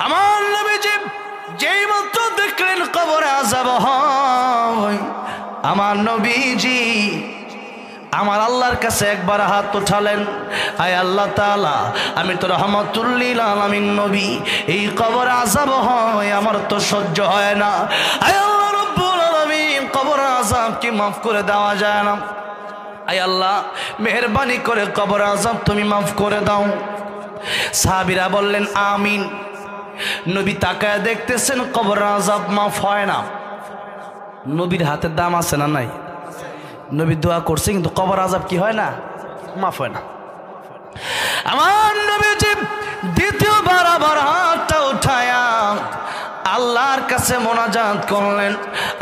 আমার নবীজি যেই মাত্র দেখলেন কবরে আযাব হয়, আমার নবীজি আমার আল্লাহর কাছে একবার হাত উঠালেন, আয় আল্লাহ তাআলা, আমি তো রাহমাতুল লিল আলামিন নবী, এই কবরে আযাব হয় আমার তো সহ্য হয় না। আয় আল্লাহ রাব্বুল আলামিন, কবরে আযাব কি মাফ করে দেওয়া যায় না? আয় আল্লাহ, মেহেরবানি করে কবরে আযাব তুমি মাফ করে দাও। সাহাবীরা বললেন আমিন। নবী তাকায় দেখতেছেন কবরে আযাব মাফ হয় না। নবীর হাতের দাম আছে না নাই? নবী দোয়া করছে কিন্তু কবর আযাব কি হয় না? মাফ হয় না। আমার নবীজি দ্বিতীয়বার আবার হাতটা উঠায়া আল্লাহর কাছে মোনাজাত করলেন,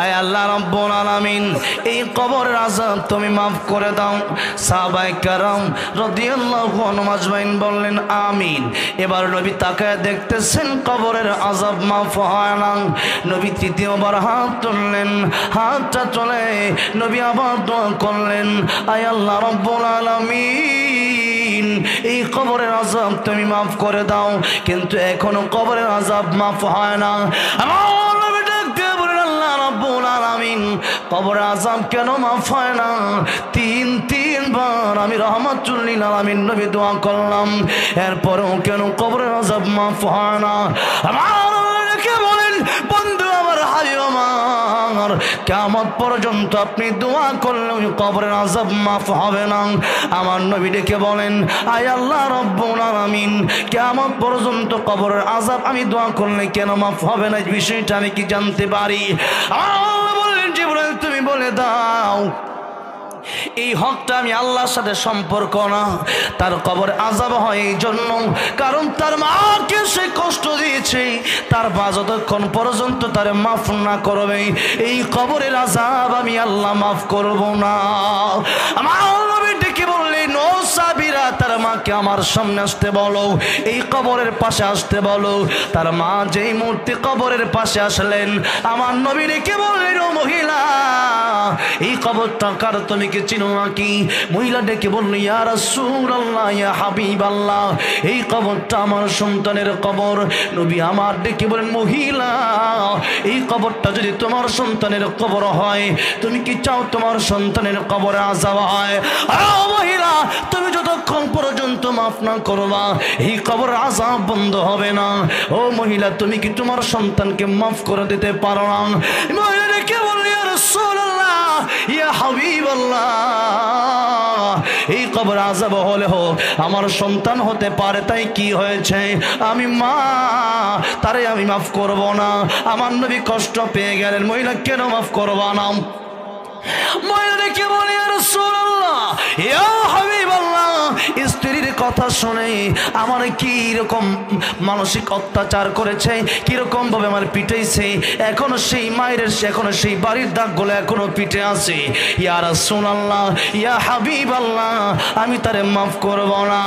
আয় আল্লাহ রাব্বুল আলামিন, এই কবরের আযাব তুমি মাফ করে দাও। সাহাবায়ে কেরাম রাদিয়াল্লাহু আনহুম আজমাইন বললেন আমিন। এবার নবী তাকায় দেখতেছেন কবরের আযাব মাফ হয় না। নবী তৃতীয়বার হাত তুললেন, হাতটা তুলে নবী আবার দোয়া করলেন, আয় আল্লাহ রাব্বুল আলামিন, এই কবরের আযাব তুমি মাফ করে দাও। কিন্তু এখনো কবরের আযাব মাফ হয় না। আমার নবী ডাকতে বলেন, আল্লাহ রাব্বুল আলামিন, কবরের আযাব কেন মাফ হয় না? তিনবার আমি রাহমাতুল লিল আলামিন নবী দোয়া করলাম, এরপরেও কেন কবরের আযাব মাফ হয় না? আমার নবী বলেন, বন্ধু আমার, হাবিব আমার, কিয়ামত পর্যন্ত আপনি দোয়া করলেও কবরের আযাব মাফ হবে না। আমার নবী ডেকে বলেন, আয় আল্লাহ রাব্বুল আলামিন, কিয়ামত পর্যন্ত কবরের আযাব আমি দোয়া করলে কেন মাফ হবে না, বিষয়টা আমি কি জানতে পারি? আল্লাহ বললেন, জিবরাইল তুমি বলে দাও। এই হকটা আমি আল্লাহর সাথে সম্পর্ক না, তার কবর আযাব হয় এই জন্য কারণ তার মাকে সে কষ্ট দিয়েছে, তার মা যতক্ষণ পর্যন্ত তার মাফ না করবে এই কবরের আযাব আমি আল্লাহ মাফ করব না। আমার নবী ডেকে বললেন, ও সাহাবীরা, তার মাকে আমার সামনে আসতে বলো, এই কবরের পাশে আসতে বলো। তার মা যেই মুহূর্তে কবরের পাশে আসলেন, আমার নবী ডেকে বললেন, ও মহিলা, এই কবরটা কার, তুমি কি চিনো নাকি? মহিলা ডেকে বলল, ইয়া রাসূলুল্লাহ, ইয়া হাবিবাল্লাহ, এই কবরটা আমার সন্তানের কবর। নবী আমার ডেকে বলেন, মহিলা, এই কবরটা যদি তোমার সন্তানের কবর হয়, তুমি কি চাও তোমার সন্তানের কবরে আযাব হয়? মহিলা, তুমি যতক্ষণ পর্যন্ত মাফ না করবা এই কবর আযাব বন্ধ হবে না। ও মহিলা, তুমি কি তোমার সন্তানকে মাফ করে দিতে পারো না? মহিলা ডেকে বলল, ইয়া রাসূলুল্লাহ, ইয়া হাবিবাল্লাহ, এই কবর আযাব হলে হোক, আমার সন্তান হতে পারে, তাই কি হয়েছে? আমি মা, তারে আমি মাফ করব না। আমার নবী কষ্ট পেয়ে গেলেন, মহিলা কেন মাফ করবা না? মহিলা ডেকে বলে, ইয়া রাসূলুল্লাহ, ইয়া হাবিবাল্লাহ, স্ত্রীর কথা শুনে আমার কি রকম মানসিক অত্যাচার করেছে, কিরকম ভাবে আমার পিটাইছে, এখনো সেই মায়ের, এখনো সেই বাড়ির দাগগুলো এখনো পিঠে আছে। ইয়া রাসূলুল্লাহ, ইয়া হাবিবাল্লাহ, আমি তারে মাফ করব না।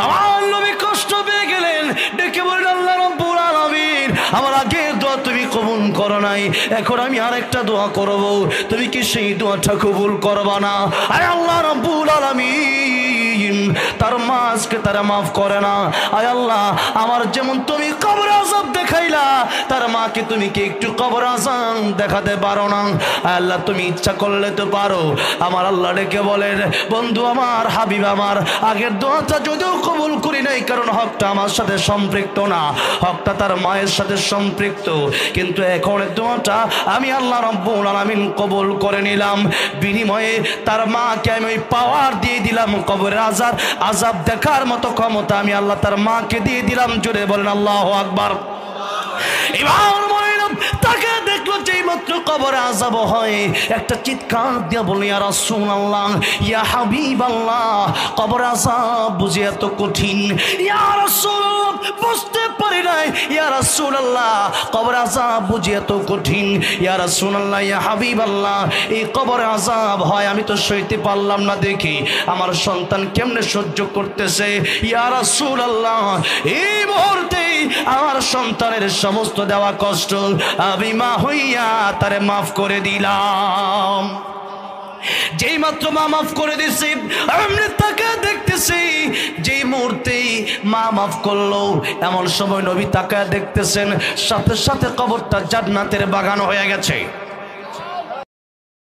আমার নবী কষ্ট পেয়ে গেলেন, ডেকে বললেন, আল্লাহ রাব্বুল আলামিন, আমার আগের দোয়া তুমি কবুল করো নাই, এখন আমি আরেকটা দোয়া করব, তুমি কি সেই দোয়াটা কবুল করবা না? আয় আল্লাহ রাব্বুল আলামিন, তার মা আজকে তারা মাফ করে না। আয় আল্লাহ, আমার যেমন তুমি কবর আযাব দেখাইলা, তার মাকে তুমি কি একটু কবর আযাব দেখাতে পারো না? আয় আল্লাহ, তুমি ইচ্ছা করলে তো পারো। আমার আল্লাহ ডেকে বলেন, বন্ধু আমার, হাবিব আমার, আগের দোয়াটা যদিও কবুল করি নাই, কারণ হকটা আমার সাথে সম্পৃক্ত না, হকটা তার মায়ের সাথে সম্পৃক্ত, কিন্তু এখন দোয়াটা আমি আল্লাহ রাব্বুল আলামিন কবুল করে নিলাম। বিনিময়ে তার মাকে আমি ওই পাওয়ার দিয়ে দিলাম, কবরের আযাব দেখার মতো ক্ষমতা আমি আল্লাহ তার মাকে দিয়ে দিলাম। জোরে বলেন আল্লাহু আকবার। এবার মহিলা তাকে দেখলো, যেই মাত্র কবরে আযাব হয়, একটা চিৎকার দিয়া বলে, ইয়া রাসূলুল্লাহ, ইয়া হাবিবাল্লাহ, কবরে আযাব বুঝি এত কঠিন? ইয়া রাসূলুল্লাহ, বুঝতে পারি নাই। ইয়া রাসূলুল্লাহ, কবরে আযাব বুঝি এত কঠিন? ইয়া রাসূলুল্লাহ, ইয়া হাবিবাল্লাহ, এই কবরে আযাব হয়, আমি তো সইতে পারলাম না, দেখি আমার সন্তান কেমনে সহ্য করতেছে। ইয়া রাসূলুল্লাহ, এই মুহূর্তে আমার সন্তানের সমস্ত দেওয়া কষ্ট আমি মা হইয়া তারে মাফ করে দিলাম। যেই মাত্র মা মাফ করে দিছি, আমি তাকে দেখতেছি যেই মুহূর্তে মা মাফ করলো, এমন সময় নবী তাকে দেখতেছেন সাথে সাথে কবরটা জান্নাতের বাগান হয়ে গেছে।